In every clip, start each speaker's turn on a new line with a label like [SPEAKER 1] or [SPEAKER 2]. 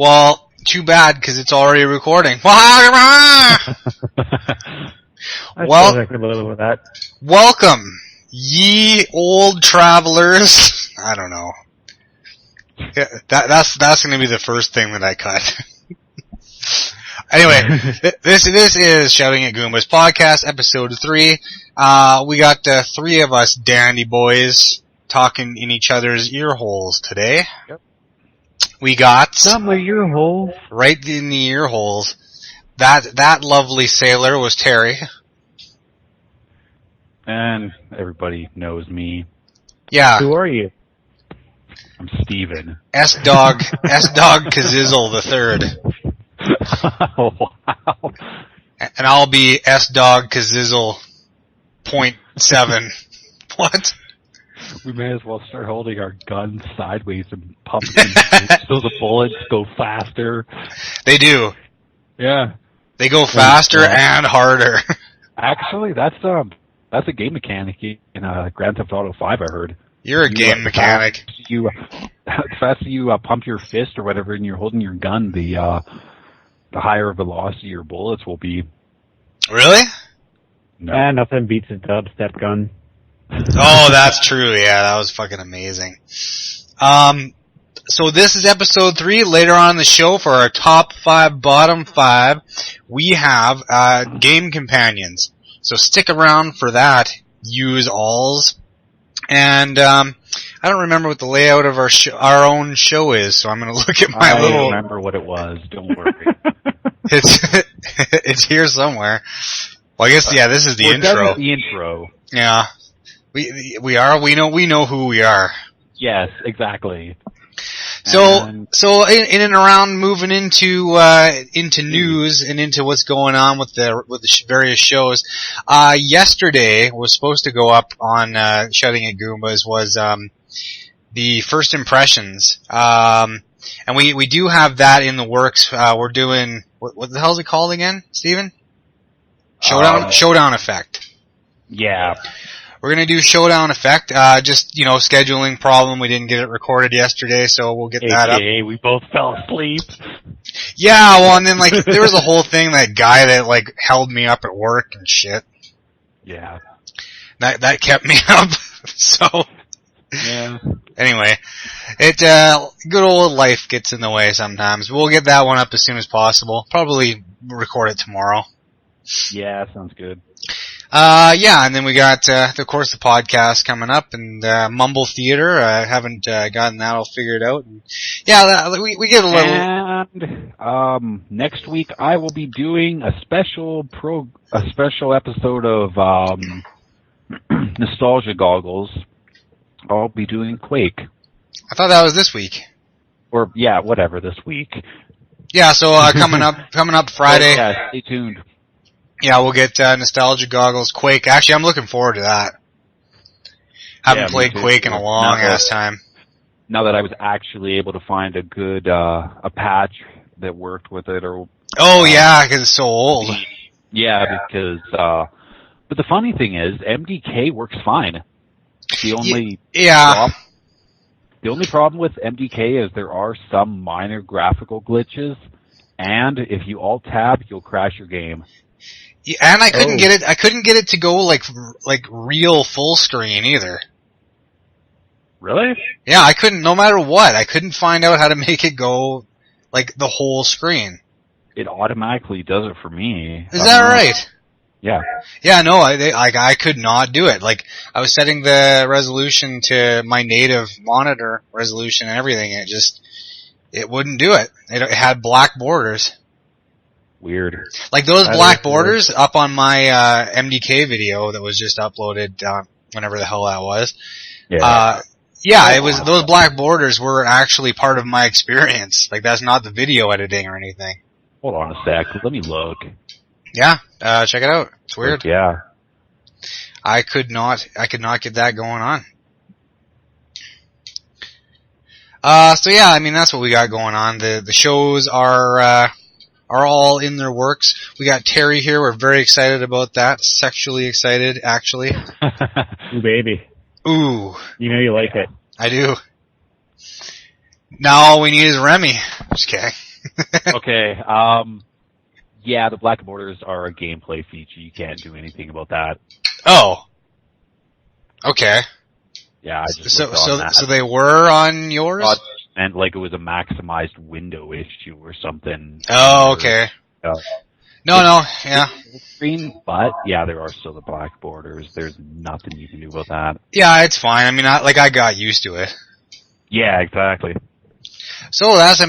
[SPEAKER 1] Well, too bad, because it's already recording.
[SPEAKER 2] I
[SPEAKER 1] Well,
[SPEAKER 2] suppose I could live with that.
[SPEAKER 1] Welcome, ye old travelers. I don't know. Yeah, that's going to be the first thing that I cut. Anyway, this is Shouting at Goombas podcast, episode 3. We got 3 of us dandy boys talking in each other's ear holes today.
[SPEAKER 2] Yep.
[SPEAKER 1] We got
[SPEAKER 2] Not my ear holes.
[SPEAKER 1] right in the ear holes. That lovely sailor was Terry.
[SPEAKER 3] And everybody knows me.
[SPEAKER 1] Yeah.
[SPEAKER 2] Who are you?
[SPEAKER 3] I'm Steven.
[SPEAKER 1] S-Dog Kazizzle the third.
[SPEAKER 3] Oh, wow.
[SPEAKER 1] And I'll be S-Dog Kazizzle 0.7. What?
[SPEAKER 3] We may as well start holding our guns sideways and pumping so the bullets go faster.
[SPEAKER 1] They do.
[SPEAKER 3] Yeah.
[SPEAKER 1] They go faster and harder.
[SPEAKER 3] Actually, that's a game mechanic in Grand Theft Auto 5, I heard.
[SPEAKER 1] You're a game mechanic.
[SPEAKER 3] As fast as you pump your fist or whatever and you're holding your gun, the higher velocity your bullets will be.
[SPEAKER 1] Really?
[SPEAKER 3] No.
[SPEAKER 2] Nothing beats a dubstep gun.
[SPEAKER 1] Oh, that's true. Yeah, that was fucking amazing. So this is episode 3. Later on in the show, for our top 5, bottom 5, we have game companions. So stick around for that. Use alls. And I don't remember what the layout of our own show is, so I'm going to look at my little.
[SPEAKER 3] I remember what it was. Don't worry.
[SPEAKER 1] It's here somewhere. Well, I guess this is the intro.
[SPEAKER 3] The intro.
[SPEAKER 1] Yeah, we are. We know who we are.
[SPEAKER 3] Yes, exactly.
[SPEAKER 1] So in and around moving into news and into what's going on with the various shows. Yesterday was supposed to go up on Shouting at Goombas was the first impressions. And we do have that in the works. We're doing what the hell is it called again, Steven? Showdown Effect.
[SPEAKER 3] Yeah.
[SPEAKER 1] We're gonna do Showdown Effect, just, scheduling problem. We didn't get it recorded yesterday, so we'll get that up.
[SPEAKER 3] We both fell asleep.
[SPEAKER 1] Yeah, well, and then, there was a whole thing, that guy that, held me up at work and shit.
[SPEAKER 3] Yeah.
[SPEAKER 1] That kept me up, so.
[SPEAKER 3] Yeah.
[SPEAKER 1] Anyway, good old life gets in the way sometimes. We'll get that one up as soon as possible. Probably record it tomorrow.
[SPEAKER 3] Yeah, sounds good.
[SPEAKER 1] And then we got, of course, the podcast coming up, and Mumble Theater. I haven't gotten that all figured out. And, we get a little.
[SPEAKER 3] And next week I will be doing a special episode of Nostalgia Goggles. I'll be doing Quake.
[SPEAKER 1] I thought that was this week.
[SPEAKER 3] Or whatever, this week.
[SPEAKER 1] Yeah, so coming up Friday.
[SPEAKER 3] Yeah, stay tuned.
[SPEAKER 1] Yeah, we'll get Nostalgia Goggles, Quake. Actually, I'm looking forward to that. Haven't played Quake in a long ass time.
[SPEAKER 3] Now that I was actually able to find a good a patch that worked with it, or
[SPEAKER 1] because it's so old.
[SPEAKER 3] Yeah, because but the funny thing is, MDK works fine. The only problem with MDK is there are some minor graphical glitches, and if you alt-tab, you'll crash your game.
[SPEAKER 1] Yeah, and I couldn't get it. I couldn't get it to go like real full screen either.
[SPEAKER 3] Really?
[SPEAKER 1] Yeah, I couldn't. No matter what, I couldn't find out how to make it go the whole screen.
[SPEAKER 3] It automatically does it for me.
[SPEAKER 1] Is that right?
[SPEAKER 3] Yeah.
[SPEAKER 1] Yeah, no, I could not do it. I was setting the resolution to my native monitor resolution and everything, and it wouldn't do it. It had black borders.
[SPEAKER 3] Weird.
[SPEAKER 1] Those black borders up on my MDK video that was just uploaded whenever the hell that was.
[SPEAKER 3] Yeah.
[SPEAKER 1] It was those black borders were actually part of my experience. That's not the video editing or anything.
[SPEAKER 3] Hold on a sec. Let me look.
[SPEAKER 1] Yeah, check it out. It's weird.
[SPEAKER 3] Yeah.
[SPEAKER 1] I could not get that going on. That's what we got going on. The shows are all in their works. We got Terry here. We're very excited about that. Sexually excited, actually.
[SPEAKER 2] Ooh, baby.
[SPEAKER 1] Ooh.
[SPEAKER 2] You know you like it.
[SPEAKER 1] I do. Now all we need is Remy. Just kidding.
[SPEAKER 3] Okay. Yeah, the black borders are a gameplay feature. You can't do anything about that.
[SPEAKER 1] Oh. Okay.
[SPEAKER 3] Yeah, I just looked on that.
[SPEAKER 1] So they were on yours?
[SPEAKER 3] And like it was a maximized window issue or something.
[SPEAKER 1] Oh, okay. No, yeah.
[SPEAKER 3] Screen, but yeah, there are still the black borders. There's nothing you can do about that.
[SPEAKER 1] Yeah, it's fine. I mean, I got used to it.
[SPEAKER 3] Yeah, exactly.
[SPEAKER 1] So that's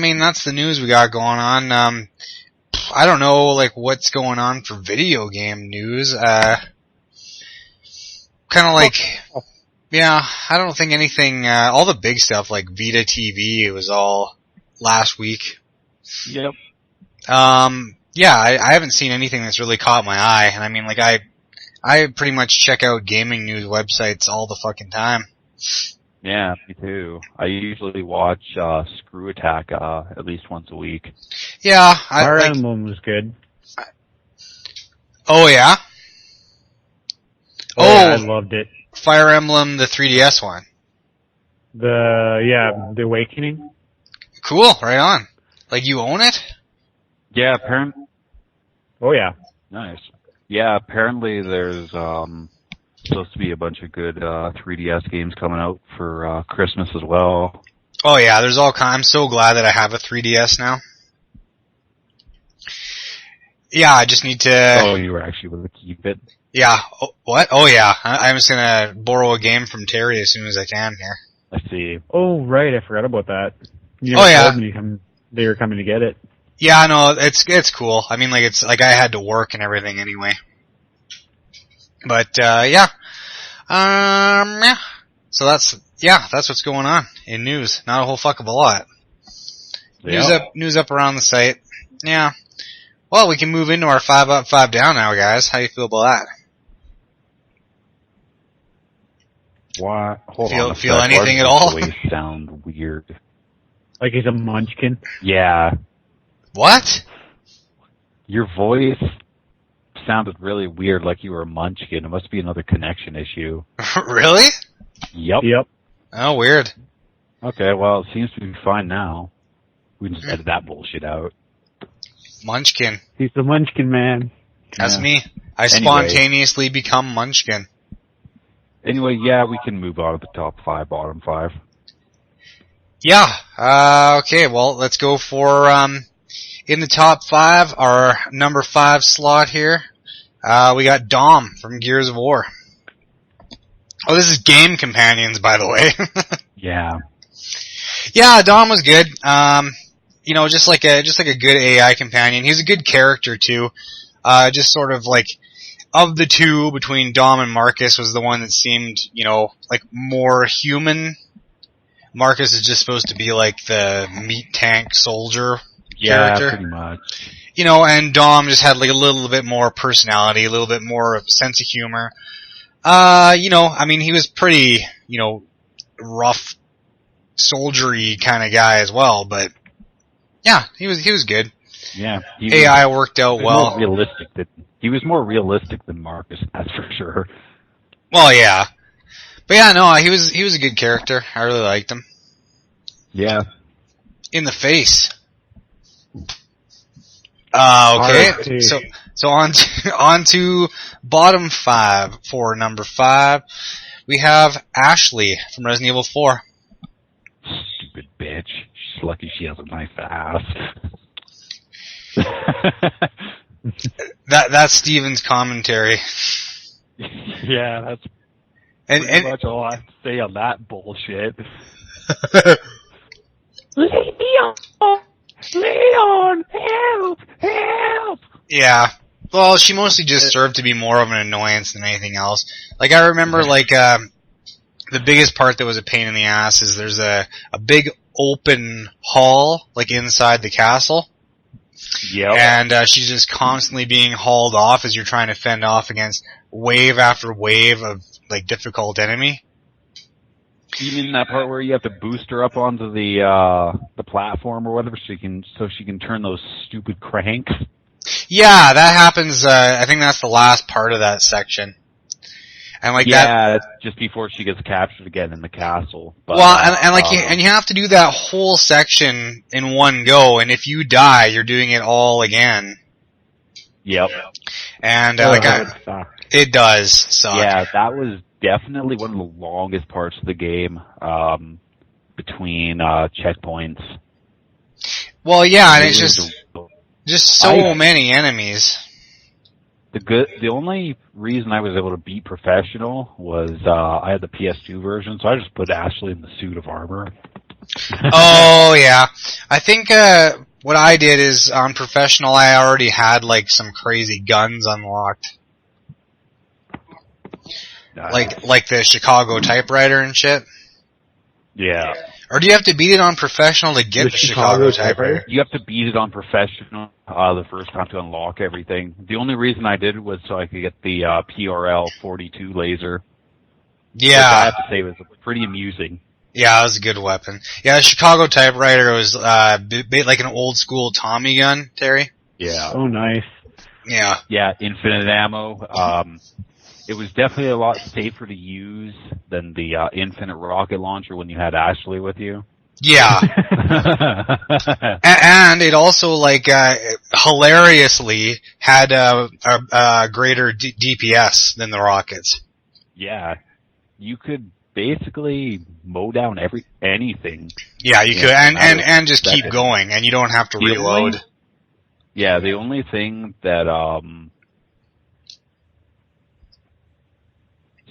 [SPEAKER 1] the news we got going on. I don't know, like, what's going on for video game news. Kind of like, yeah, I don't think anything, all the big stuff like Vita TV, it was all last week.
[SPEAKER 3] Yep.
[SPEAKER 1] Yeah, I haven't seen anything that's really caught my eye, and I mean, like, I pretty much check out gaming news websites all the fucking time.
[SPEAKER 3] Yeah, me too. I usually watch Screw Attack at least once a week.
[SPEAKER 1] Yeah,
[SPEAKER 2] Fire Emblem was good.
[SPEAKER 1] Oh yeah.
[SPEAKER 2] Yeah, I loved it.
[SPEAKER 1] Fire Emblem, the 3DS one.
[SPEAKER 2] The Awakening.
[SPEAKER 1] Cool, right on. Like, you own it?
[SPEAKER 3] Yeah, apparently.
[SPEAKER 2] Oh yeah.
[SPEAKER 3] Nice. Yeah, apparently there's supposed to be a bunch of good 3DS games coming out for Christmas as well.
[SPEAKER 1] Oh yeah, there's all kinds. I'm so glad that I have a 3DS now. Yeah, I just need to...
[SPEAKER 3] Oh, you were actually able to keep it?
[SPEAKER 1] Yeah. Oh, what? Oh yeah, I'm just gonna borrow a game from Terry as soon as I can here.
[SPEAKER 3] I see.
[SPEAKER 2] Oh right, I forgot about that. You
[SPEAKER 1] yeah.
[SPEAKER 2] told me they were coming to get it.
[SPEAKER 1] Yeah, no, it's cool. I mean, like, it's like I had to work and everything anyway. But yeah. Yeah. So that's what's going on in news. Not a whole fuck of a lot.
[SPEAKER 3] Yep.
[SPEAKER 1] News up around the site. Yeah. Well, we can move into our 5 up, 5 down now, guys. How you feel about that?
[SPEAKER 3] Why? Hold on.
[SPEAKER 1] Feel anything at all?
[SPEAKER 3] Voice sound weird.
[SPEAKER 2] Like he's a munchkin.
[SPEAKER 3] Yeah.
[SPEAKER 1] What?
[SPEAKER 3] Your voice sounded really weird, like you were a munchkin. It must be another connection issue.
[SPEAKER 1] Really?
[SPEAKER 3] Yep.
[SPEAKER 1] Oh, weird.
[SPEAKER 3] Okay, well, it seems to be fine now. We can just edit that bullshit out.
[SPEAKER 1] Munchkin.
[SPEAKER 2] He's the Munchkin man.
[SPEAKER 1] That's me. I spontaneously become Munchkin.
[SPEAKER 3] Anyway, yeah, we can move on to the top 5, bottom 5.
[SPEAKER 1] Yeah. Okay, well, let's go for, in the top 5, our number 5 slot here. We got Dom from Gears of War. Oh, this is Game Companions, by the way.
[SPEAKER 3] Yeah.
[SPEAKER 1] Yeah, Dom was good. You know, just like a good AI companion. He's a good character too. Just sort of like, of the two between Dom and Marcus was the one that seemed, you know, like more human. Marcus is just supposed to be like the meat tank soldier character.
[SPEAKER 3] Yeah, pretty much.
[SPEAKER 1] You know, and Dom just had like a little bit more personality, a little bit more of a sense of humor. You know, I mean, he was pretty, you know, rough, soldiery kind of guy as well, but yeah, he was good.
[SPEAKER 3] Yeah.
[SPEAKER 1] AI worked out well.
[SPEAKER 3] He was more realistic than Marcus, that's for sure.
[SPEAKER 1] Well, yeah. But yeah, no, he was a good character. I really liked him.
[SPEAKER 3] Yeah.
[SPEAKER 1] In the face. Okay.
[SPEAKER 2] R.I.P.
[SPEAKER 1] So on to bottom 5 for number 5. We have Ashley from Resident Evil 4.
[SPEAKER 3] Stupid bitch. She's lucky she has a nice ass.
[SPEAKER 1] That's Steven's commentary.
[SPEAKER 3] Yeah, that's pretty much all I have to say on that bullshit. Leon, help!
[SPEAKER 1] Yeah. Well, she mostly just served to be more of an annoyance than anything else. Like, I remember, like, the biggest part that was a pain in the ass is there's a big open hall, like, inside the castle.
[SPEAKER 3] Yep.
[SPEAKER 1] And she's just constantly being hauled off as you're trying to fend off against wave after wave of, like, difficult enemy.
[SPEAKER 3] You mean that part where you have to boost her up onto the platform or whatever so she can turn those stupid cranks?
[SPEAKER 1] Yeah, that happens, I think that's the last part of that section. And like
[SPEAKER 3] yeah, that's just before she gets captured again in the castle. But,
[SPEAKER 1] and you have to do that whole section in one go, and if you die, you're doing it all again.
[SPEAKER 3] Yep.
[SPEAKER 1] And it does suck.
[SPEAKER 3] Yeah, that was definitely one of the longest parts of the game, between checkpoints.
[SPEAKER 1] Well, yeah, and it's just so many enemies.
[SPEAKER 3] The only reason I was able to beat Professional was I had the PS2 version, so I just put Ashley in the suit of armor.
[SPEAKER 1] Oh yeah, I think what I did is on Professional I already had like some crazy guns unlocked, like the Chicago typewriter and shit.
[SPEAKER 3] Yeah.
[SPEAKER 1] Or do you have to beat it on Professional to get the Chicago typewriter?
[SPEAKER 3] You have to beat it on Professional the first time to unlock everything. The only reason I did was so I could get the PRL 42 laser.
[SPEAKER 1] Yeah.
[SPEAKER 3] Which I have to say was pretty amusing.
[SPEAKER 1] Yeah, it was a good weapon. Yeah, the Chicago typewriter was like an old school Tommy gun, Terry.
[SPEAKER 3] Yeah.
[SPEAKER 2] Oh, nice.
[SPEAKER 1] Yeah.
[SPEAKER 3] Yeah, infinite ammo. It was definitely a lot safer to use than the infinite rocket launcher when you had Ashley with you.
[SPEAKER 1] Yeah. And it also, like, hilariously had a greater DPS than the rockets.
[SPEAKER 3] Yeah. You could basically mow down anything.
[SPEAKER 1] Yeah, you could, and just keep going, and you don't have to reload.
[SPEAKER 3] The only thing that,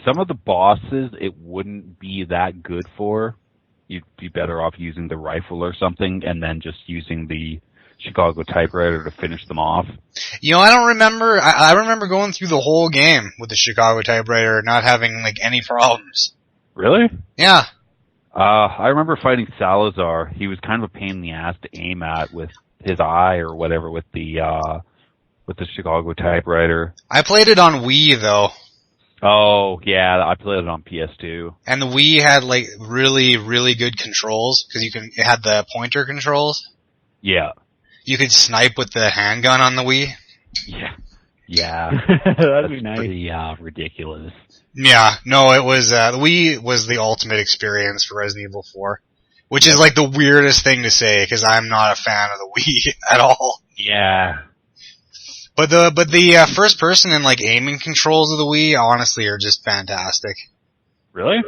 [SPEAKER 3] some of the bosses, it wouldn't be that good for. You'd be better off using the rifle or something, and then just using the Chicago typewriter to finish them off. You know,
[SPEAKER 1] I don't remember. I remember going through the whole game with the Chicago typewriter, not having like any problems.
[SPEAKER 3] Really?
[SPEAKER 1] Yeah.
[SPEAKER 3] I remember fighting Salazar. He was kind of a pain in the ass to aim at with his eye or whatever with the Chicago typewriter.
[SPEAKER 1] I played it on Wii though.
[SPEAKER 3] Oh, yeah, I played it on PS2.
[SPEAKER 1] And the Wii had, like, really, really good controls, because it had the pointer controls.
[SPEAKER 3] Yeah.
[SPEAKER 1] You could snipe with the handgun on the Wii.
[SPEAKER 3] Yeah. Yeah.
[SPEAKER 2] That'd be nice.
[SPEAKER 3] Pretty, ridiculous.
[SPEAKER 1] Yeah, no, it was, the Wii was the ultimate experience for Resident Evil 4. Which is, like, the weirdest thing to say, because I'm not a fan of the Wii at all.
[SPEAKER 3] Yeah.
[SPEAKER 1] But the first person and like aiming controls of the Wii honestly are just fantastic.
[SPEAKER 3] Really?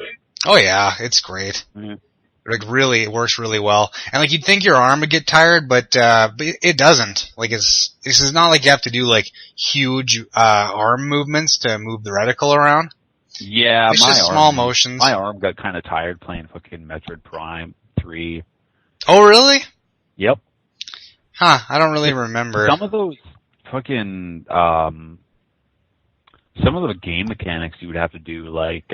[SPEAKER 1] Oh yeah, it's great.
[SPEAKER 3] Mm.
[SPEAKER 1] Like really, it works really well. And like you'd think your arm would get tired, but it doesn't. Like this is not like you have to do like huge arm movements to move the reticle around.
[SPEAKER 3] Yeah,
[SPEAKER 1] it's just small motions.
[SPEAKER 3] My arm got kind of tired playing fucking Metroid Prime 3.
[SPEAKER 1] Oh really?
[SPEAKER 3] Yep.
[SPEAKER 1] Huh? I don't really remember.
[SPEAKER 3] Some of those fucking some of the game mechanics you would have to do, like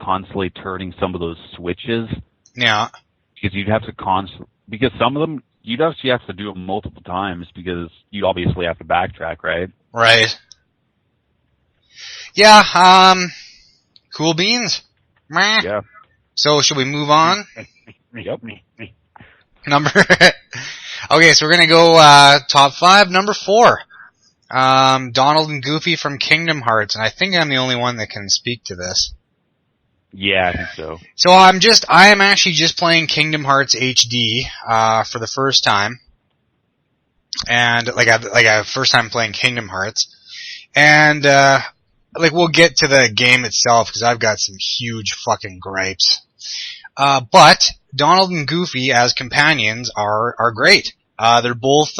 [SPEAKER 3] constantly turning some of those switches.
[SPEAKER 1] Yeah.
[SPEAKER 3] Because you'd have to because some of them you'd actually have to do them multiple times because you'd obviously have to backtrack, right?
[SPEAKER 1] Right. Yeah. Cool beans. Meh.
[SPEAKER 3] Yeah.
[SPEAKER 1] So should we move on?
[SPEAKER 3] Yep.
[SPEAKER 1] Number. Okay, so we're gonna go top 5. Number 4. Donald and Goofy from Kingdom Hearts, and I think I'm the only one that can speak to this.
[SPEAKER 3] Yeah, I think so.
[SPEAKER 1] So I am actually just playing Kingdom Hearts HD, for the first time. And, like first time playing Kingdom Hearts. And, we'll get to the game itself, because I've got some huge fucking gripes. But, Donald and Goofy as companions are great. They're both,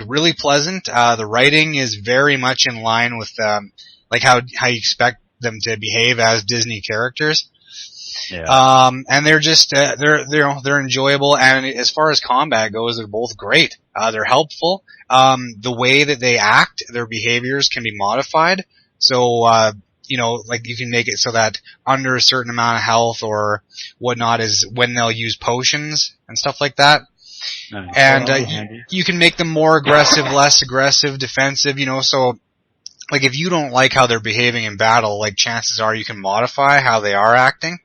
[SPEAKER 1] really pleasant. The writing is very much in line with, how you expect them to behave as Disney characters.
[SPEAKER 3] Yeah.
[SPEAKER 1] And they're just, they're enjoyable, and as far as combat goes, they're both great. They're helpful. The way that they act, their behaviors can be modified. So, you can make it so that under a certain amount of health or whatnot is when they'll use potions and stuff like that.
[SPEAKER 3] Nice.
[SPEAKER 1] And you can make them more aggressive, less aggressive, defensive, so like if you don't like how they're behaving in battle, like chances are you can modify how they are acting.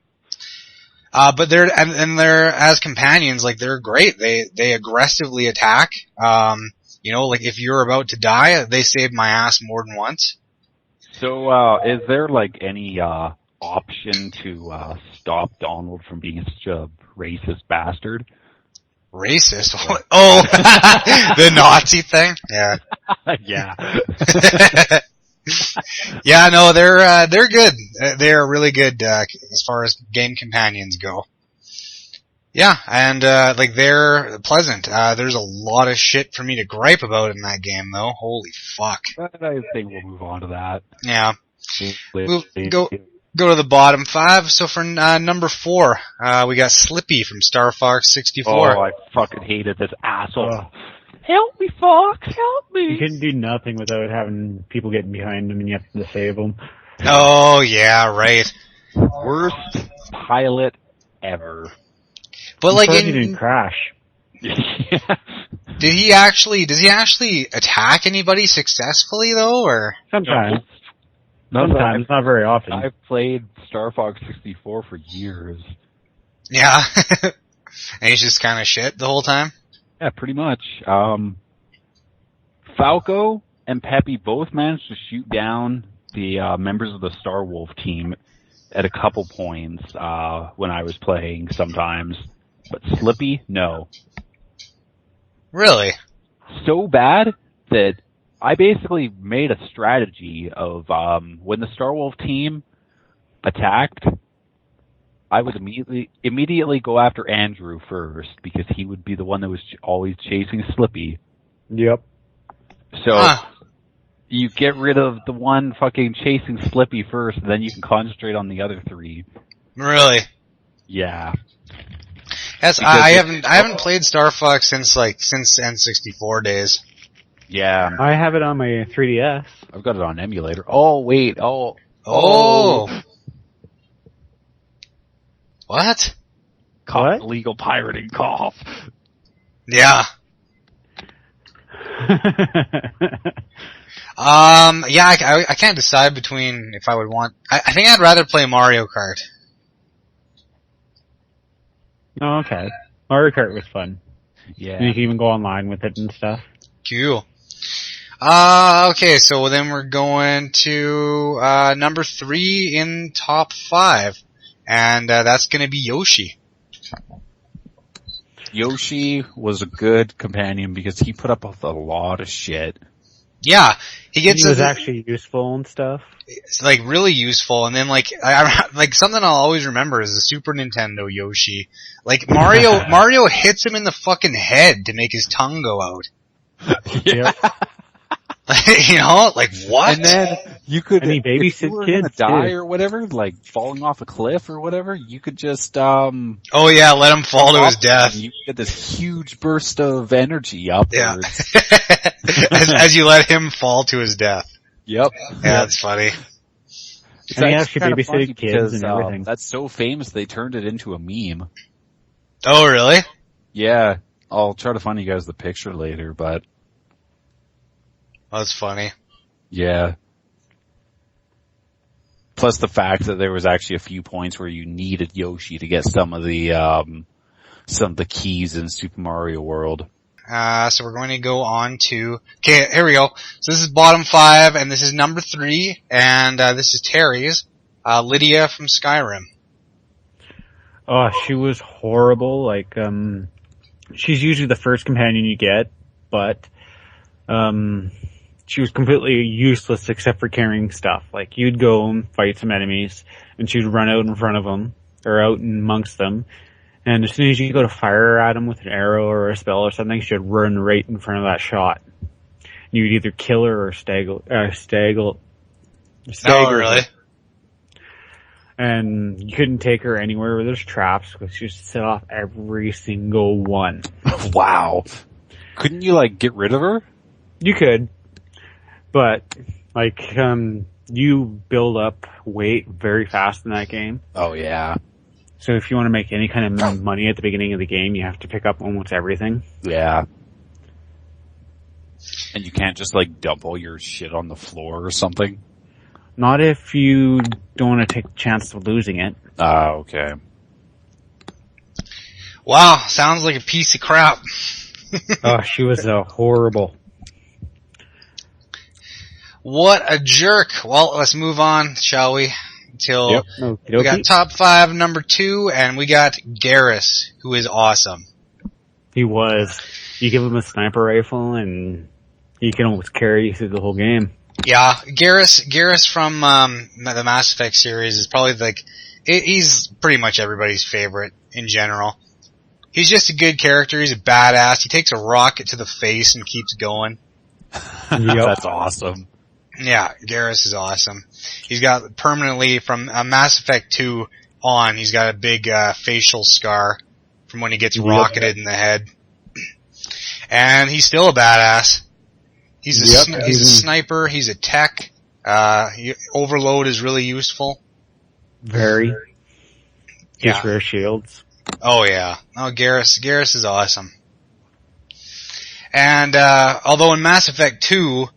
[SPEAKER 1] But they're as companions, like they're great. They aggressively attack. Like if you're about to die, they saved my ass more than once.
[SPEAKER 3] So, is there like any option to stop Donald from being such a racist bastard?
[SPEAKER 1] Racist? Oh, the Nazi thing? Yeah.
[SPEAKER 3] Yeah.
[SPEAKER 1] Yeah, no, they're good. They're really good as far as game companions go. Yeah, and like they're pleasant. There's a lot of shit for me to gripe about in that game, though. Holy fuck.
[SPEAKER 3] But I think we'll move on to that.
[SPEAKER 1] Yeah. We'll go to the bottom 5. So for number 4, we got Slippy from Star Fox 64.
[SPEAKER 3] Oh, I fucking hated this asshole. Help me, Fox, help me.
[SPEAKER 2] You couldn't do nothing without having people getting behind him and you have to save them.
[SPEAKER 1] Oh, yeah, right.
[SPEAKER 3] Worst pilot ever.
[SPEAKER 2] But like, he didn't crash.
[SPEAKER 3] Yeah.
[SPEAKER 1] Does he actually attack anybody successfully though, or?
[SPEAKER 2] Sometimes, not very often.
[SPEAKER 3] I've played Star Fox 64 for years.
[SPEAKER 1] Yeah. And he's just kind of shit the whole time?
[SPEAKER 3] Yeah, pretty much. Falco and Peppy both managed to shoot down the members of the Star Wolf team at a couple points when I was playing sometimes. But Slippy, no.
[SPEAKER 1] Really?
[SPEAKER 3] So bad that I basically made a strategy of when the Star Wolf team attacked, I would immediately go after Andrew first because he would be the one that was always chasing Slippy.
[SPEAKER 2] Yep.
[SPEAKER 3] So you get rid of the one fucking chasing Slippy first, and then you can concentrate on the other 3.
[SPEAKER 1] Really?
[SPEAKER 3] Yeah.
[SPEAKER 1] Yes, I haven't played Star Fox since N64 days.
[SPEAKER 3] Yeah.
[SPEAKER 2] I have it on my 3DS.
[SPEAKER 3] I've got it on emulator. Oh, wait. Oh.
[SPEAKER 1] What?
[SPEAKER 3] What? Illegal pirating cough.
[SPEAKER 1] Yeah. Yeah, I can't decide between if I would want... I think I'd rather play Mario Kart.
[SPEAKER 2] Oh, okay. Mario Kart was fun.
[SPEAKER 3] Yeah.
[SPEAKER 2] And you can even go online with it and stuff.
[SPEAKER 1] Cool. Okay, so then we're going to number 3 in top 5. And that's going to be Yoshi.
[SPEAKER 3] Yoshi was a good companion because he put up with a lot of shit.
[SPEAKER 1] Yeah, he
[SPEAKER 2] was actually useful and stuff.
[SPEAKER 1] It's like really useful, and then like like something I'll always remember is the Super Nintendo Yoshi. Like Mario hits him in the fucking head to make his tongue go out.
[SPEAKER 3] Yeah.
[SPEAKER 1] You know, like what?
[SPEAKER 3] And then you could,
[SPEAKER 2] and he
[SPEAKER 3] if you were gonna
[SPEAKER 2] kids
[SPEAKER 3] die
[SPEAKER 2] too.
[SPEAKER 3] or whatever, like falling off a cliff or whatever, you could just
[SPEAKER 1] oh yeah, let him fall to his death.
[SPEAKER 3] You get this huge burst of energy upwards.
[SPEAKER 1] Yeah. as you let him fall to his death.
[SPEAKER 3] Yep.
[SPEAKER 1] Yeah, that's funny.
[SPEAKER 3] It's
[SPEAKER 2] and he actually
[SPEAKER 3] kinda
[SPEAKER 2] babysitted
[SPEAKER 3] funny
[SPEAKER 2] kids
[SPEAKER 3] because,
[SPEAKER 2] and everything.
[SPEAKER 3] That's so famous they turned it into a meme.
[SPEAKER 1] Oh really?
[SPEAKER 3] Yeah. I'll try to find you guys the picture later, but
[SPEAKER 1] that's funny.
[SPEAKER 3] Yeah. Plus the fact that there was actually a few points where you needed Yoshi to get some of the keys in Super Mario World.
[SPEAKER 1] So we're going to go on to... Okay, here we go. So this is bottom 5, and this is number 3, and this is Terry's. Lydia from Skyrim.
[SPEAKER 2] Oh, she was horrible. Like, she's usually the first companion you get, but she was completely useless except for carrying stuff. Like, you'd go and fight some enemies, and she'd run out in front of them, or out amongst them, and as soon as you go to fire at them with an arrow or a spell or something, she'd run right in front of that shot. You'd either kill her or stagger
[SPEAKER 1] Oh, really?
[SPEAKER 2] her. And you couldn't take her anywhere where there's traps, because she just set off every single one.
[SPEAKER 3] Wow. Couldn't you, like, get rid of her?
[SPEAKER 2] You could. But, like, you build up weight very fast in that game.
[SPEAKER 3] Oh, yeah.
[SPEAKER 2] So if you want to make any kind of money at the beginning of the game, you have to pick up almost everything.
[SPEAKER 3] Yeah. And you can't just, like, dump all your shit on the floor or something?
[SPEAKER 2] Not if you don't want to take the chance of losing it.
[SPEAKER 3] Okay.
[SPEAKER 1] Wow, sounds like a piece of crap.
[SPEAKER 2] Oh, she was horrible.
[SPEAKER 1] What a jerk. Well, let's move on, shall we? Until we got top 5, number 2, and we got Garrus, who is awesome.
[SPEAKER 2] He was. You give him a sniper rifle, and he can almost carry you through the whole game.
[SPEAKER 1] Yeah, Garrus from the Mass Effect series is probably he's pretty much everybody's favorite in general. He's just a good character. He's a badass. He takes a rocket to the face and keeps going.
[SPEAKER 3] That's awesome.
[SPEAKER 1] Yeah, Garrus is awesome. He's got permanently from Mass Effect 2 on, he's got a big facial scar from when he gets rocketed in the head. And he's still a badass. He's a sniper, he's a tech. Overload is really useful.
[SPEAKER 2] Very.
[SPEAKER 1] Yeah.
[SPEAKER 2] Rare shields.
[SPEAKER 1] Oh yeah. Oh, Garrus is awesome. And, although in Mass Effect 2,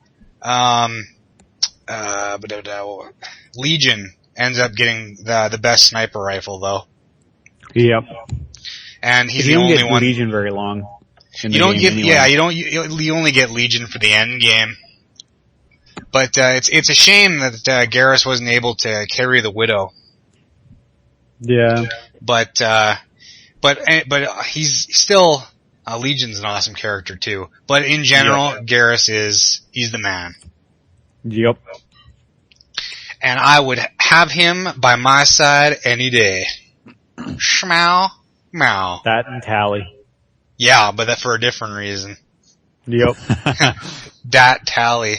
[SPEAKER 1] Legion ends up getting the best sniper rifle though.
[SPEAKER 2] Yep.
[SPEAKER 1] And he's the only one.
[SPEAKER 2] Legion very long.
[SPEAKER 1] You don't get, you only get Legion for the end game. But, it's a shame that, Garrus wasn't able to carry the Widow.
[SPEAKER 2] Yeah.
[SPEAKER 1] But he's still, Legion's an awesome character too. But in general, Garrus he's the man.
[SPEAKER 2] Yep.
[SPEAKER 1] And I would have him by my side any day. Schmow, meow.
[SPEAKER 2] That and Tally.
[SPEAKER 1] Yeah, but that for a different reason.
[SPEAKER 2] Yep.
[SPEAKER 1] Dat Tally.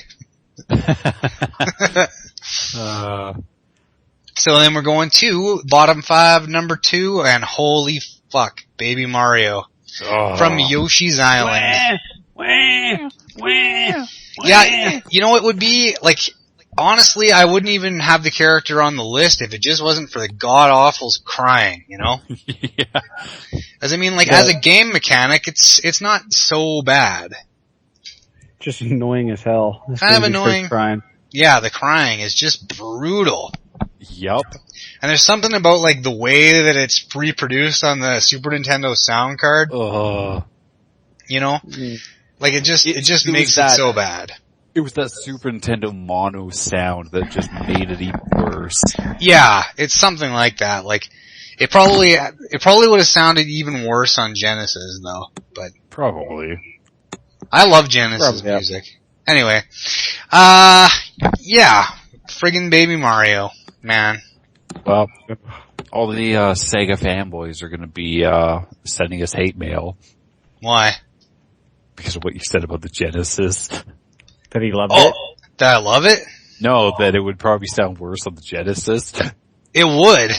[SPEAKER 1] So then we're going to bottom 5, number 2, and holy fuck, Baby Mario. From Yoshi's Island. Yeah, you know it would be, like, honestly, I wouldn't even have the character on the list if it just wasn't for the god-awful crying, you know?
[SPEAKER 3] Yeah.
[SPEAKER 1] As I mean, like, as a game mechanic, it's not so bad.
[SPEAKER 2] Just annoying as hell.
[SPEAKER 1] Kind of annoying.
[SPEAKER 2] Crying.
[SPEAKER 1] Yeah, the crying is just brutal.
[SPEAKER 3] Yup.
[SPEAKER 1] And there's something about, like, the way that it's reproduced on the Super Nintendo sound card. You know? Like, it just makes it so bad.
[SPEAKER 3] It was that Super Nintendo mono sound that just made it even worse.
[SPEAKER 1] Yeah, it's something like that. Like, it probably would have sounded even worse on Genesis, though. But
[SPEAKER 3] probably.
[SPEAKER 1] I love Genesis music. Anyway, yeah, friggin' Baby Mario, man.
[SPEAKER 3] Well, all the Sega fanboys are going to be sending us hate mail.
[SPEAKER 1] Why?
[SPEAKER 3] Because of what you said about the Genesis.
[SPEAKER 2] That he loved it?
[SPEAKER 1] That I love it?
[SPEAKER 3] No, that it would probably sound worse on the Genesis.
[SPEAKER 1] It would.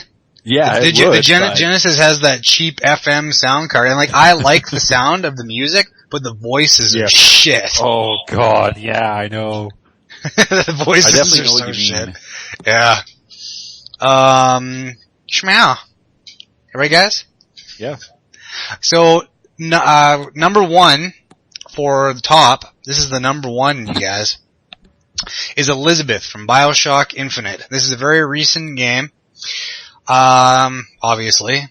[SPEAKER 3] Yeah,
[SPEAKER 1] the Genesis has that cheap FM sound card, and like I like the sound of the music, but the voices are shit.
[SPEAKER 3] Oh god, yeah, I know.
[SPEAKER 1] The voices are so shit. Yeah. Schmeow. Alright guys?
[SPEAKER 3] Yeah.
[SPEAKER 1] So, number 1 for the top, this is the number 1, you guys, is Elizabeth from BioShock Infinite. This is a very recent game. Obviously.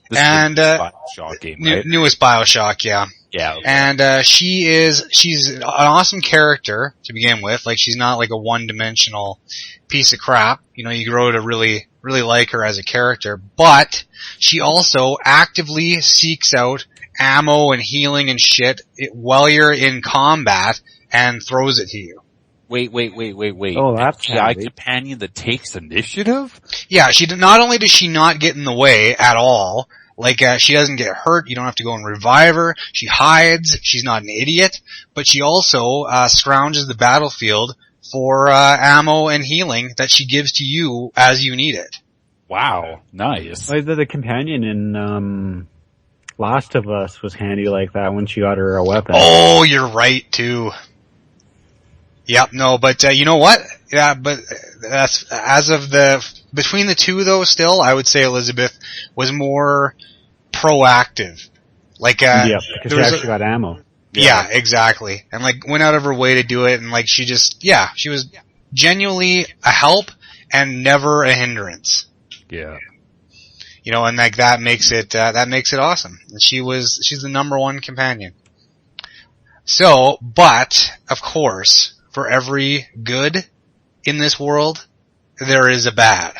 [SPEAKER 3] This is the BioShock game, right?
[SPEAKER 1] Newest BioShock, yeah.
[SPEAKER 3] Yeah. Okay.
[SPEAKER 1] And, she's an awesome character to begin with. Like, she's not like a one-dimensional piece of crap. You know, you grow to really, really like her as a character. But, she also actively seeks out ammo and healing and shit while you're in combat and throws it to you.
[SPEAKER 3] Wait.
[SPEAKER 2] Oh, that's
[SPEAKER 3] a companion that takes initiative?
[SPEAKER 1] Yeah, not only does she not get in the way at all, like, she doesn't get hurt, you don't have to go and revive her, she hides, she's not an idiot, but she also, scrounges the battlefield for, ammo and healing that she gives to you as you need it.
[SPEAKER 3] Wow, nice.
[SPEAKER 2] The companion in, Last of Us was handy like that when she got her a weapon.
[SPEAKER 1] Oh, you're right, too. Yep, no, but, you know what? Yeah, but that's, between the two though, still, I would say Elizabeth was more proactive. Like,
[SPEAKER 2] because she actually got ammo.
[SPEAKER 1] Yeah, exactly. And like, went out of her way to do it, and like, she was genuinely a help and never a hindrance.
[SPEAKER 3] Yeah.
[SPEAKER 1] You know, and like, that makes it awesome. And she's the number 1 companion. So, but, of course, for every good in this world, there is a bad.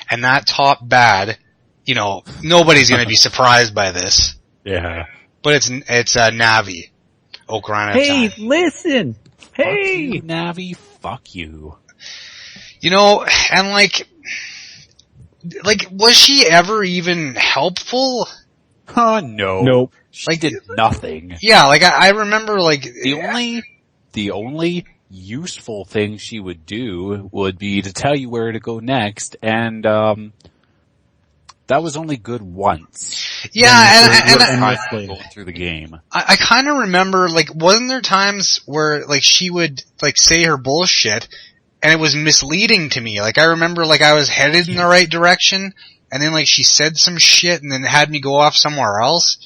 [SPEAKER 1] And that top bad, you know, nobody's going to be surprised by this.
[SPEAKER 3] Yeah.
[SPEAKER 1] But it's Navi. Ocarina of
[SPEAKER 2] Hey,
[SPEAKER 1] Time.
[SPEAKER 2] listen! Hey!
[SPEAKER 3] Fuck you, Navi, fuck you.
[SPEAKER 1] You know, and like, was she ever even helpful?
[SPEAKER 3] Oh, no.
[SPEAKER 2] Nope.
[SPEAKER 3] She did nothing.
[SPEAKER 1] Yeah, like I remember like
[SPEAKER 3] The only useful thing she would do would be to tell you where to go next, and that was only good once.
[SPEAKER 1] yeah, and
[SPEAKER 3] Going through the game.
[SPEAKER 1] I kind of remember, like, wasn't there times where, like, she would, like, say her bullshit, and it was misleading to me. Like, I remember, like, I was headed in the right direction, and then, like, she said some shit, and then had me go off somewhere else.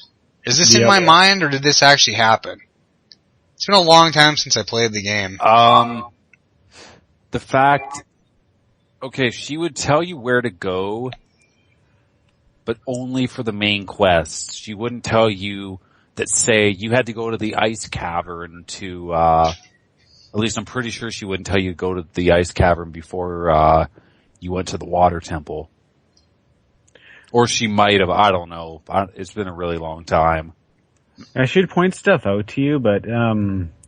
[SPEAKER 1] Is this in my mind, or did this actually happen? It's been a long time since I played the game.
[SPEAKER 3] The fact, okay, she would tell you where to go, but only for the main quests. She wouldn't tell you that, say, you had to go to the ice cavern to, at least I'm pretty sure she wouldn't tell you to go to the ice cavern before, you went to the water temple. Or she might have, I don't know. It's been a really long time.
[SPEAKER 2] She'd point stuff out to you, but,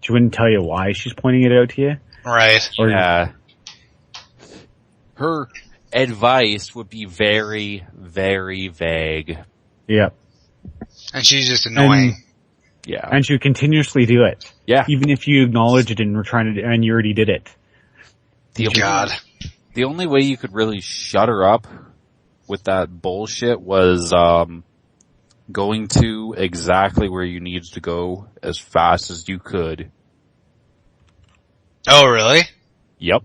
[SPEAKER 2] she wouldn't tell you why she's pointing it out to you.
[SPEAKER 1] Right.
[SPEAKER 3] Yeah. Her advice would be very, very vague.
[SPEAKER 2] Yep.
[SPEAKER 1] And she's just annoying.
[SPEAKER 3] Yeah.
[SPEAKER 2] And she would continuously do it.
[SPEAKER 3] Yeah.
[SPEAKER 2] Even if you acknowledged it and were trying to, and you already did it.
[SPEAKER 1] God.
[SPEAKER 3] The only way you could really shut her up with that bullshit was, going to exactly where you needed to go as fast as you could.
[SPEAKER 1] Oh, really?
[SPEAKER 3] Yep.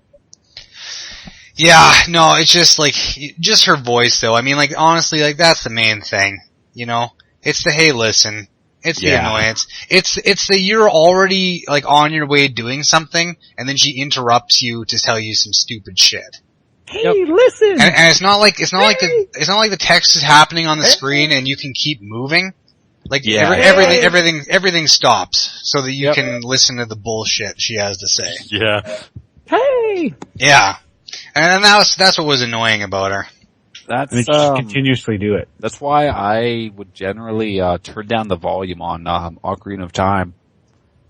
[SPEAKER 1] Yeah, no, it's just like, just her voice though. I mean, like, honestly, like, that's the main thing, you know? It's the, hey, listen. It's the annoyance. It's the, you're already, like, on your way doing something, and then she interrupts you to tell you some stupid shit.
[SPEAKER 2] Hey, listen!
[SPEAKER 1] And it's not like the text is happening on the screen and you can keep moving. Like, everything stops so that you can listen to the bullshit she has to say.
[SPEAKER 3] Yeah.
[SPEAKER 2] Hey!
[SPEAKER 1] Yeah. And that's what was annoying about her.
[SPEAKER 3] That's,
[SPEAKER 2] and just continuously do it.
[SPEAKER 3] That's why I would generally, turn down the volume on, Ocarina of Time.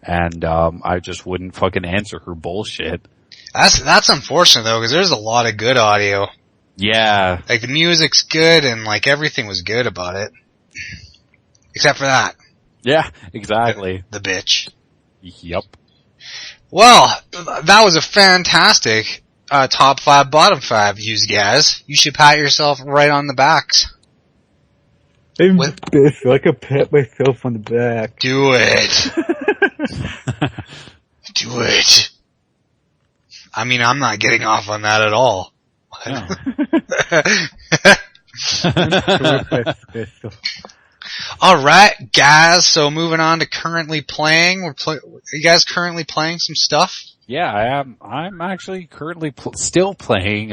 [SPEAKER 3] And, I just wouldn't fucking answer her bullshit.
[SPEAKER 1] That's unfortunate though, because there's a lot of good audio.
[SPEAKER 3] Yeah.
[SPEAKER 1] Like, the music's good and, like, everything was good about it. Except for that.
[SPEAKER 3] Yeah, exactly.
[SPEAKER 1] The bitch.
[SPEAKER 3] Yep.
[SPEAKER 1] Well, that was a fantastic, top 5, bottom 5, you guys. You should pat yourself right on the backs.
[SPEAKER 2] I feel like I pat myself on the back.
[SPEAKER 1] Do it. Do it. I mean, I'm not getting off on that at all.
[SPEAKER 3] No.
[SPEAKER 1] Alright, guys, so moving on to currently playing. Are you guys currently playing some stuff?
[SPEAKER 3] Yeah, I am. I'm actually currently still playing,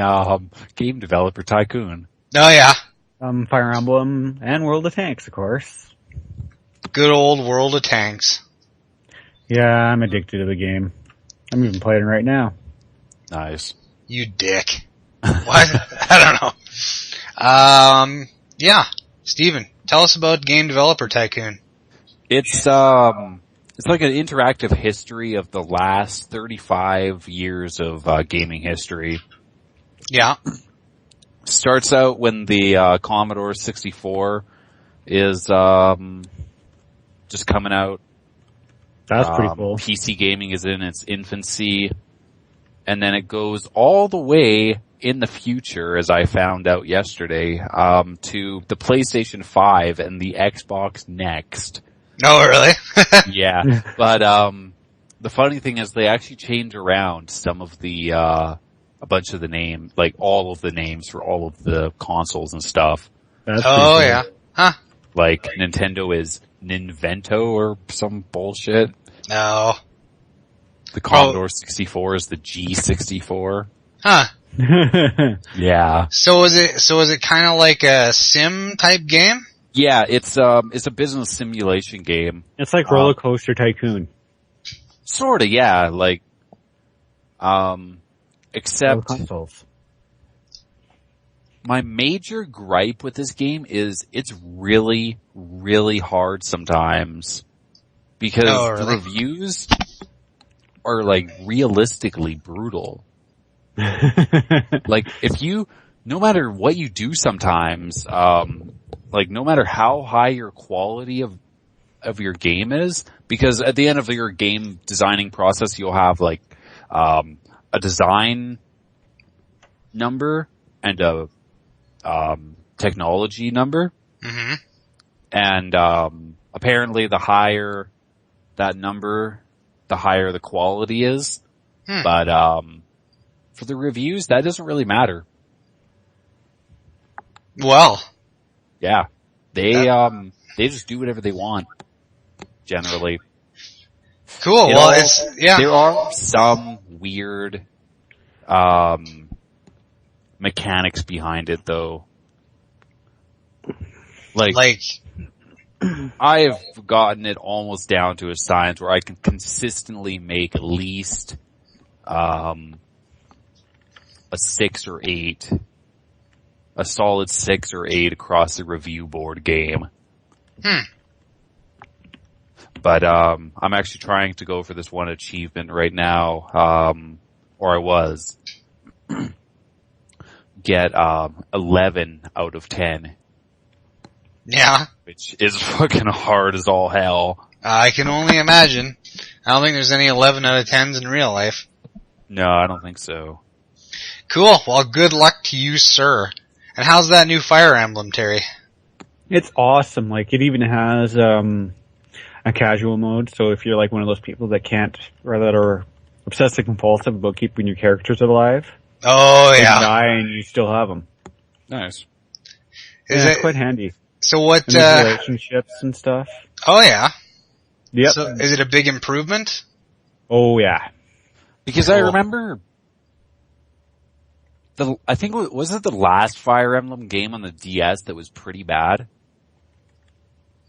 [SPEAKER 3] Game Developer Tycoon.
[SPEAKER 1] Oh yeah.
[SPEAKER 2] Fire Emblem and World of Tanks, of course.
[SPEAKER 1] Good old World of Tanks.
[SPEAKER 2] Yeah, I'm addicted to the game. I'm even playing it right now.
[SPEAKER 3] Nice.
[SPEAKER 1] You dick. What? I don't know. Yeah. Steven, tell us about Game Developer Tycoon.
[SPEAKER 3] It's like an interactive history of the last 35 years of, gaming history.
[SPEAKER 1] Yeah.
[SPEAKER 3] Starts out when the, Commodore 64 is, just coming out.
[SPEAKER 2] That's pretty cool.
[SPEAKER 3] PC gaming is in its infancy. And then it goes all the way in the future, as I found out yesterday, to the PlayStation 5 and the Xbox Next.
[SPEAKER 1] Oh, really?
[SPEAKER 3] Yeah. But, the funny thing is they actually change around some of the, a bunch of the names, like all of the names for all of the consoles and stuff.
[SPEAKER 2] That's
[SPEAKER 1] oh,
[SPEAKER 2] cool.
[SPEAKER 1] yeah. Huh.
[SPEAKER 3] Like Nintendo is Ninvento or some bullshit.
[SPEAKER 1] No.
[SPEAKER 3] The Commodore 64 is the G64.
[SPEAKER 1] Huh.
[SPEAKER 3] Yeah.
[SPEAKER 1] So is it kind of like a sim type game?
[SPEAKER 3] Yeah, it's a business simulation game.
[SPEAKER 2] It's like Roller Coaster Tycoon.
[SPEAKER 3] Sorta, yeah. Like,
[SPEAKER 2] No
[SPEAKER 3] except
[SPEAKER 2] consoles.
[SPEAKER 3] my major gripe with this game is it's really, really hard sometimes because
[SPEAKER 1] Oh,
[SPEAKER 3] the
[SPEAKER 1] really?
[SPEAKER 3] reviews are like realistically brutal. Like, no matter what you do sometimes, like no matter how high your quality of your game is, because at the end of your game designing process, you'll have like, a design number and a, technology number.
[SPEAKER 1] Mm-hmm.
[SPEAKER 3] And, apparently the higher that number, the higher the quality is. But, for the reviews, that doesn't really matter.
[SPEAKER 1] Well,
[SPEAKER 3] Yeah. They just do whatever they want. Generally.
[SPEAKER 1] cool.
[SPEAKER 3] It
[SPEAKER 1] Well,
[SPEAKER 3] all-
[SPEAKER 1] yeah.
[SPEAKER 3] There are some weird, mechanics behind it though. Like, I have gotten it almost down to a science where I can consistently make at least, a 6 or 8. A solid 6 or 8 across the review board game. But, I'm actually trying to go for this one achievement right now, or I was. Get, 11 out of 10.
[SPEAKER 1] Yeah.
[SPEAKER 3] Which is fucking hard as all hell.
[SPEAKER 1] I can only imagine. I don't think there's any 11 out of 10s in real life.
[SPEAKER 3] No, I don't think so.
[SPEAKER 1] Cool. Well, good luck to you, sir. And how's that new Fire Emblem, Terry?
[SPEAKER 2] It's awesome. Like, it even has a casual mode, so if you're like one of those people that can't, or that are obsessive compulsive about keeping your characters alive,
[SPEAKER 1] Oh,
[SPEAKER 2] you
[SPEAKER 1] yeah.
[SPEAKER 2] die and you still have them.
[SPEAKER 3] Nice.
[SPEAKER 1] Is
[SPEAKER 2] Yeah,
[SPEAKER 1] it
[SPEAKER 2] it's quite handy.
[SPEAKER 1] so? What?
[SPEAKER 2] And there's relationships and stuff.
[SPEAKER 1] Oh, yeah.
[SPEAKER 2] Yep.
[SPEAKER 1] So, is it a big improvement?
[SPEAKER 2] Oh yeah.
[SPEAKER 3] Because
[SPEAKER 1] Cool.
[SPEAKER 3] I remember I think, was it the last Fire Emblem game on the DS that was pretty bad?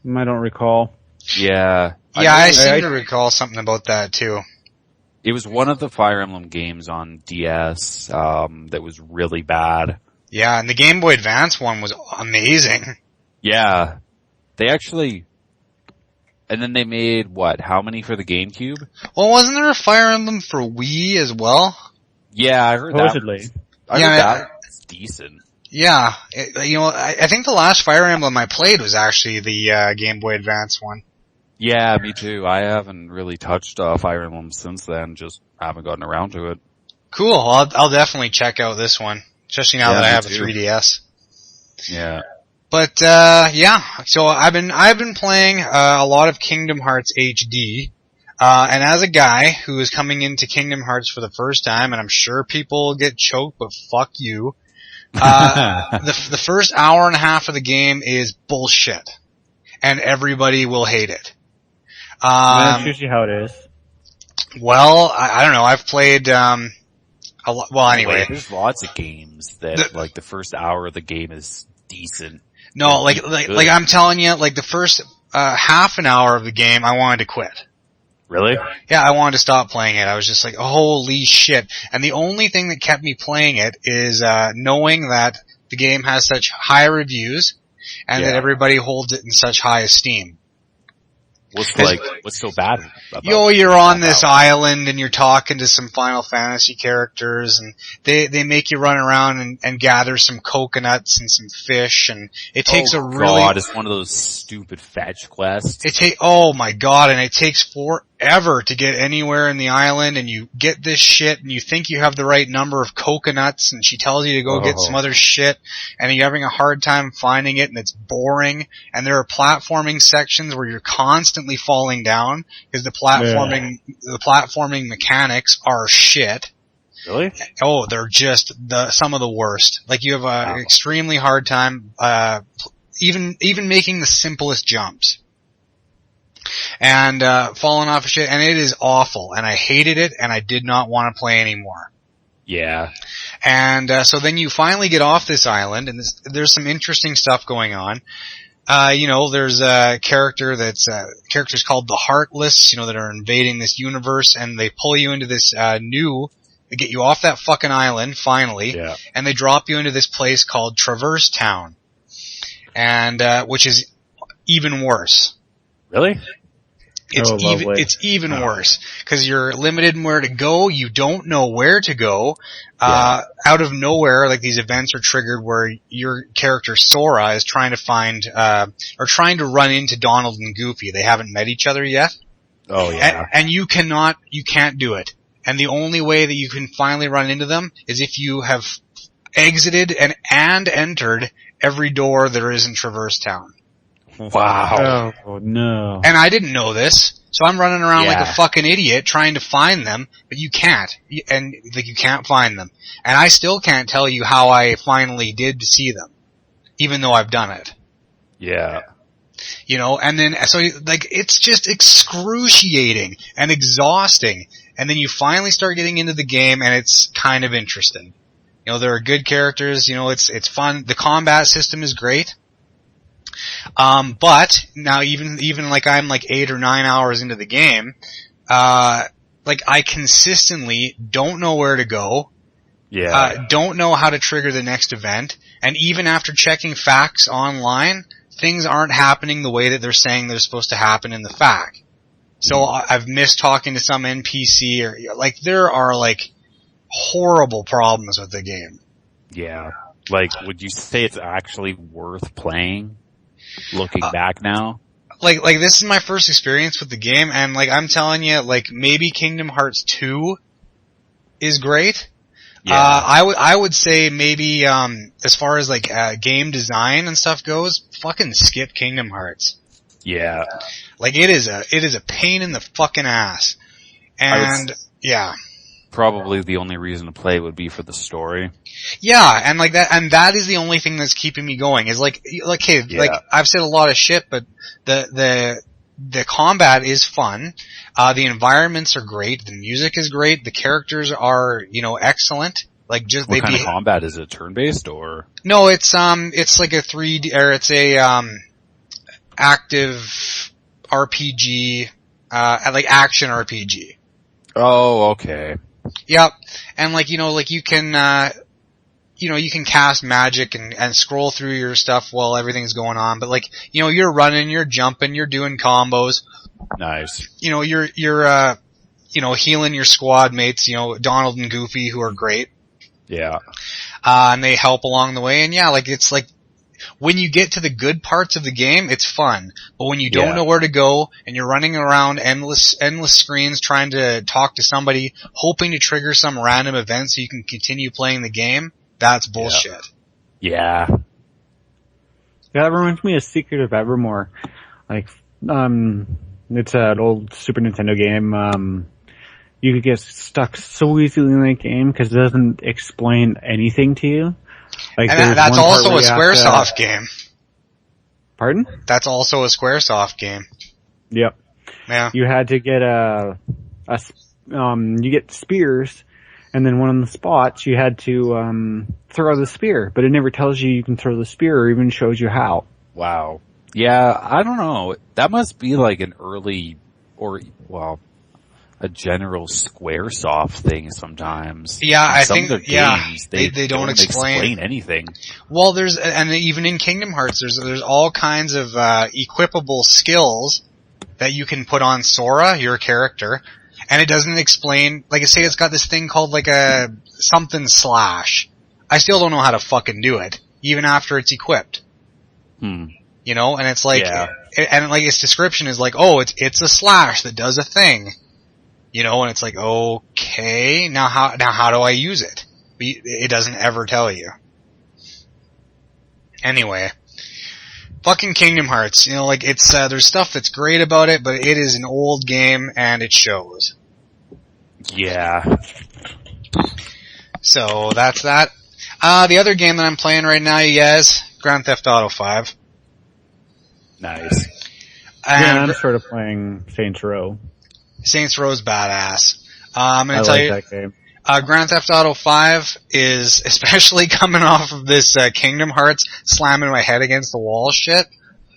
[SPEAKER 2] I don't recall.
[SPEAKER 3] Yeah.
[SPEAKER 1] Yeah, I
[SPEAKER 3] know
[SPEAKER 1] seem to recall something about that too.
[SPEAKER 3] it was one of the Fire Emblem games on DS, that was really bad.
[SPEAKER 1] Yeah, and the Game Boy Advance one was amazing.
[SPEAKER 3] Yeah. They actually, and then they made how many for the GameCube?
[SPEAKER 1] Well, wasn't there a Fire Emblem for Wii as well?
[SPEAKER 3] Yeah, I heard
[SPEAKER 2] Supposedly.
[SPEAKER 3] I
[SPEAKER 1] Yeah,
[SPEAKER 3] heard that was decent.
[SPEAKER 1] Yeah, I think the last Fire Emblem I played was actually the Game Boy Advance one.
[SPEAKER 3] Yeah, me too. I haven't really touched Fire Emblem since then, just haven't gotten around to it.
[SPEAKER 1] Cool. I'll definitely check out this one, especially now
[SPEAKER 3] Yeah,
[SPEAKER 1] that I
[SPEAKER 3] me
[SPEAKER 1] have
[SPEAKER 3] too.
[SPEAKER 1] a 3DS.
[SPEAKER 3] Yeah.
[SPEAKER 1] But yeah, so I've been playing a lot of Kingdom Hearts HD. And as a guy who is coming into Kingdom Hearts for the first time, and I'm sure people will get choked, but fuck you. The first hour and a half of the game is bullshit. And everybody will hate it.
[SPEAKER 2] That's usually how it is.
[SPEAKER 1] Well, I don't know, I've played, a lot, well anyway.
[SPEAKER 3] Wait, there's lots of games that, like, the first hour of the game is decent.
[SPEAKER 1] No, like
[SPEAKER 3] Good.
[SPEAKER 1] I'm telling you, like the first, half an hour of the game, I wanted to quit.
[SPEAKER 3] Really?
[SPEAKER 1] Yeah, I wanted to stop playing it. I was just like, holy shit. And the only thing that kept me playing it is, knowing that the game has such high reviews and that
[SPEAKER 3] Yeah.
[SPEAKER 1] everybody holds it in such high esteem.
[SPEAKER 3] What's so bad about
[SPEAKER 1] You're on this
[SPEAKER 3] that?
[SPEAKER 1] island and you're talking to some Final Fantasy characters and they make you run around and gather some coconuts and some fish and it takes a really...
[SPEAKER 3] God, it's one of those stupid fetch quests.
[SPEAKER 1] Oh my god, and it takes forever to get anywhere in the island and you get this shit and you think you have the right number of coconuts and she tells you to go get some other shit and you're having a hard time finding it and it's boring and there are platforming sections where you're constantly falling down because the platforming mechanics are shit.
[SPEAKER 3] Really?
[SPEAKER 1] Oh, they're just some of the worst. Like you have an extremely hard time, even making the simplest jumps. And, falling off of shit, and it is awful, and I hated it, and I did not want to play anymore.
[SPEAKER 3] Yeah.
[SPEAKER 1] And, so then you finally get off this island, and there's some interesting stuff going on. There's a character characters called the Heartless, that are invading this universe, and they pull you into this, they get you off that fucking island, finally, and they drop you into this place called Traverse Town. And, which is even worse.
[SPEAKER 3] Really?
[SPEAKER 1] It's even worse. Cause you're limited in where to go, you don't know where to go. Out of nowhere, like, these events are triggered where your character Sora is trying to find, or trying to run into Donald and Goofy. They haven't met each other yet.
[SPEAKER 3] Oh yeah.
[SPEAKER 1] And you can't do it. And the only way that you can finally run into them is if you have exited and entered every door there is in Traverse Town.
[SPEAKER 3] Wow.
[SPEAKER 2] Oh no.
[SPEAKER 1] And I didn't know this, so I'm running around like a fucking idiot trying to find them, but you can't. And, like, you can't find them. And I still can't tell you how I finally did see them, even though I've done it.
[SPEAKER 3] Yeah.
[SPEAKER 1] And then, so, like, it's just excruciating and exhausting. And then you finally start getting into the game, and it's kind of interesting. There are good characters, it's fun. The combat system is great. But now even like I'm like 8 or 9 hours into the game, like, I consistently don't know where to go.
[SPEAKER 3] Yeah.
[SPEAKER 1] Don't know how to trigger the next event. And even after checking facts online, things aren't happening the way that they're saying they're supposed to happen in the fact. So I've missed talking to some NPC, or, like, there are, like, horrible problems with the game.
[SPEAKER 3] Yeah. Like, would you say it's actually worth playing, looking back now?
[SPEAKER 1] Like, this is my first experience with the game, and, like, I'm telling you, like, maybe Kingdom Hearts 2 is great.
[SPEAKER 3] Yeah.
[SPEAKER 1] I would say maybe, as far as, like, game design and stuff goes, fucking skip Kingdom Hearts.
[SPEAKER 3] Yeah.
[SPEAKER 1] Like, it is a pain in the fucking ass. And, yeah.
[SPEAKER 3] Probably the only reason to play would be for the story.
[SPEAKER 1] Yeah, and like that is the only thing that's keeping me going, is like, hey, like, I've said a lot of shit, but the combat is fun, the environments are great, the music is great, the characters are, excellent, like, just,
[SPEAKER 3] what kind of combat is it, turn-based, or?
[SPEAKER 1] No, it's like a 3D, or it's a, active RPG, like, action RPG.
[SPEAKER 3] Oh, okay.
[SPEAKER 1] Yep. And, like, like, you can, you can cast magic and scroll through your stuff while everything's going on, but, like, you're running, you're jumping, you're doing combos.
[SPEAKER 3] Nice.
[SPEAKER 1] You're healing your squad mates, Donald and Goofy, who are great.
[SPEAKER 3] Yeah.
[SPEAKER 1] And they help along the way, and yeah, like, it's like, when you get to the good parts of the game, it's fun. But when you don't know where to go, and you're running around endless screens trying to talk to somebody, hoping to trigger some random event so you can continue playing the game, that's bullshit.
[SPEAKER 3] Yeah.
[SPEAKER 2] Yeah, that reminds me of Secret of Evermore. Like, it's an old Super Nintendo game. You could get stuck so easily in that game because it doesn't explain anything to you. Like,
[SPEAKER 1] and that's also a Squaresoft game.
[SPEAKER 2] Pardon?
[SPEAKER 1] That's also a Squaresoft game.
[SPEAKER 2] Yep.
[SPEAKER 1] Yeah.
[SPEAKER 2] You had to get you get spears, and then one of the spots you had to throw the spear, but it never tells you can throw the spear or even shows you how.
[SPEAKER 3] Wow. Yeah, I don't know. That must be like an early, a general Squaresoft thing sometimes.
[SPEAKER 1] Yeah, I
[SPEAKER 3] Some
[SPEAKER 1] think,
[SPEAKER 3] of their games,
[SPEAKER 1] they don't explain
[SPEAKER 3] anything.
[SPEAKER 1] Well, and even in Kingdom Hearts, there's all kinds of, equipable skills that you can put on Sora, your character, and it doesn't explain, like, say it's got this thing called, like, a something slash. I still don't know how to fucking do it, even after it's equipped. And it's like, and like, its description is like, oh, it's a slash that does a thing. And it's like, okay, now how do I use it? It doesn't ever tell you. Anyway. Fucking Kingdom Hearts, like, it's, there's stuff that's great about it, but it is an old game, and it shows.
[SPEAKER 3] Yeah.
[SPEAKER 1] So, that's that. The other game that I'm playing right now, you guys, Grand Theft Auto 5.
[SPEAKER 3] Nice.
[SPEAKER 2] Yeah, I'm sort of playing Saints Row.
[SPEAKER 1] Saints Row's badass. I'm gonna
[SPEAKER 2] I
[SPEAKER 1] tell
[SPEAKER 2] like
[SPEAKER 1] you,
[SPEAKER 2] that game.
[SPEAKER 1] Grand Theft Auto 5 is, especially coming off of this, Kingdom Hearts slamming my head against the wall shit,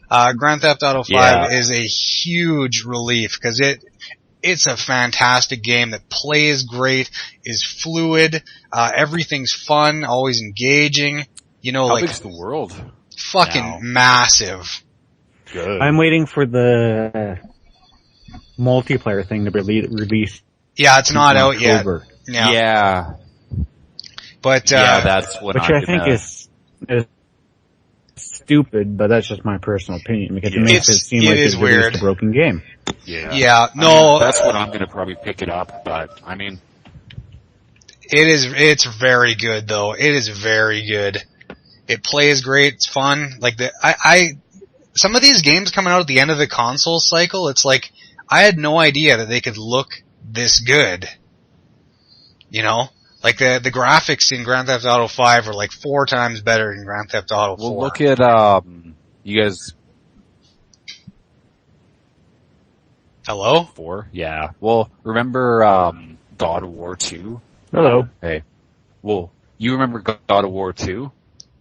[SPEAKER 1] Grand Theft Auto 5 is a huge relief because it's a fantastic game that plays great, is fluid, everything's fun, always engaging. You know,
[SPEAKER 3] How big's the world?
[SPEAKER 1] Fucking massive.
[SPEAKER 3] Good.
[SPEAKER 2] I'm waiting for the multiplayer thing to be released.
[SPEAKER 1] Yeah, it's not out yet.
[SPEAKER 3] Yeah.
[SPEAKER 1] But
[SPEAKER 3] that's what
[SPEAKER 2] which I think is stupid, but that's just my personal opinion because it makes it seem like it's
[SPEAKER 1] weird.
[SPEAKER 2] A broken game.
[SPEAKER 1] Yeah. No.
[SPEAKER 3] I mean, that's when I'm going to probably pick it up, but I mean,
[SPEAKER 1] it's very good though. It is very good. It plays great. It's fun. Like some of these games coming out at the end of the console cycle, it's like I had no idea that they could look this good. You know, like the graphics in Grand Theft Auto 5 are like 4 times better than Grand Theft Auto 4.
[SPEAKER 3] Well, look at you guys.
[SPEAKER 1] Hello?
[SPEAKER 3] 4? Yeah. Well, remember God of War 2?
[SPEAKER 2] Hello.
[SPEAKER 3] Hey. Well, you remember God of War 2?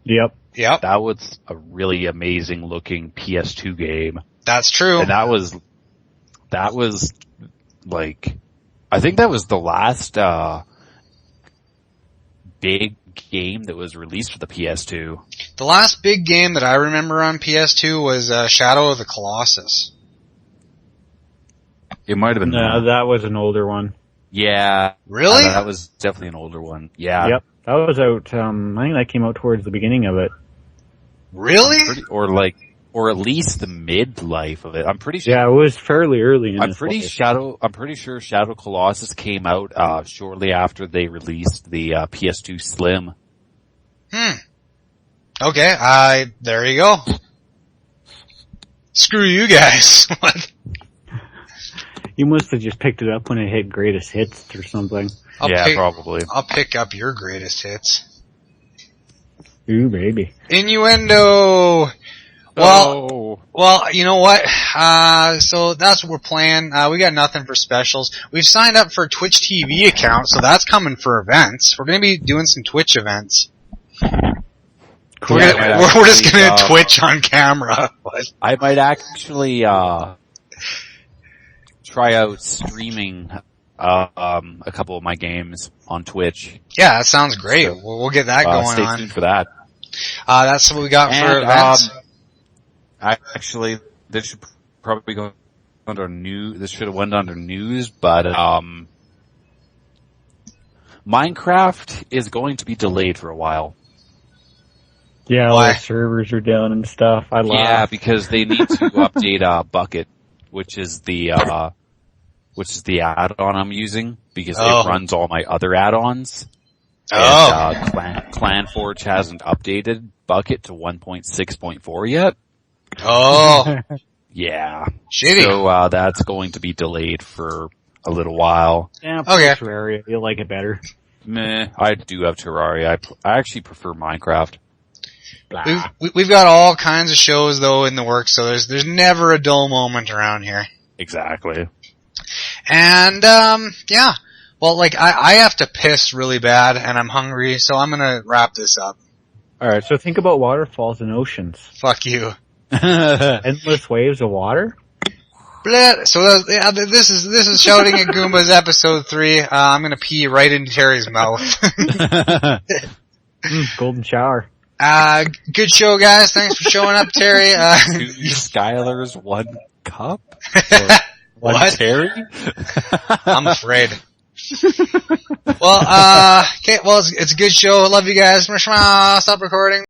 [SPEAKER 2] Yep.
[SPEAKER 3] That was a really amazing looking PS2 game.
[SPEAKER 1] That's true.
[SPEAKER 3] And that was like, I think that was the last big game that was released for the PS2.
[SPEAKER 1] The last big game that I remember on PS2 was Shadow of the Colossus.
[SPEAKER 3] It might have been.
[SPEAKER 2] No, that was an older one.
[SPEAKER 3] Yeah.
[SPEAKER 1] Really?
[SPEAKER 3] That was definitely an older one. Yeah.
[SPEAKER 2] Yep. That was out, I think that came out towards the beginning of it.
[SPEAKER 1] Really?
[SPEAKER 3] Or at least the midlife of it. I'm pretty sure.
[SPEAKER 2] Yeah, it was fairly early in
[SPEAKER 3] I'm pretty sure Shadow Colossus came out, shortly after they released the, PS2 Slim.
[SPEAKER 1] Okay, there you go. Screw you guys. What?
[SPEAKER 2] You must have just picked it up when it hit greatest hits or something.
[SPEAKER 3] Probably.
[SPEAKER 1] I'll pick up your greatest hits.
[SPEAKER 2] Ooh, baby.
[SPEAKER 1] Innuendo! Well, you know what? So that's what we're playing. We got nothing for specials. We've signed up for a Twitch TV account, so that's coming for events. We're gonna be doing some Twitch events.
[SPEAKER 2] Cool.
[SPEAKER 1] We're just gonna Twitch on camera.
[SPEAKER 3] I might actually, try out streaming, a couple of my games on Twitch.
[SPEAKER 1] Yeah, that sounds great.
[SPEAKER 3] So,
[SPEAKER 1] we'll get that going
[SPEAKER 3] stay
[SPEAKER 1] on.
[SPEAKER 3] tuned for that.
[SPEAKER 1] That's what we got for events.
[SPEAKER 3] Actually, this should probably go under news. This should have went under news, but Minecraft is going to be delayed for a while.
[SPEAKER 2] Yeah, all the servers are down and stuff. I laugh.
[SPEAKER 3] Yeah, because they need to update Bucket, which is the add-on I'm using because it runs all my other add-ons. And, ClanForge hasn't updated Bucket to 1.6.4 yet.
[SPEAKER 1] Oh.
[SPEAKER 3] Yeah.
[SPEAKER 1] Shitty.
[SPEAKER 3] So, that's going to be delayed for a little while.
[SPEAKER 2] Yeah,
[SPEAKER 1] okay.
[SPEAKER 2] Terraria, you'll like it better.
[SPEAKER 3] Meh, I do have Terraria. I actually prefer Minecraft.
[SPEAKER 1] We've got all kinds of shows though in the works, so there's never a dull moment around here.
[SPEAKER 3] Exactly.
[SPEAKER 1] And, yeah. Well, like, I have to piss really bad, and I'm hungry, so I'm gonna wrap this up.
[SPEAKER 2] Alright, so think about waterfalls and oceans.
[SPEAKER 1] Fuck you.
[SPEAKER 2] Endless waves of water?
[SPEAKER 1] So this is Shouting at Goombas episode 3. I'm gonna pee right into Terry's mouth.
[SPEAKER 2] Golden shower.
[SPEAKER 1] Good show, guys. Thanks for showing up, Terry.
[SPEAKER 3] 2 Skylers, 1 cup?
[SPEAKER 1] What?
[SPEAKER 3] Terry?
[SPEAKER 1] I'm afraid. Well, okay, well, it's a good show. Love you guys. Stop recording.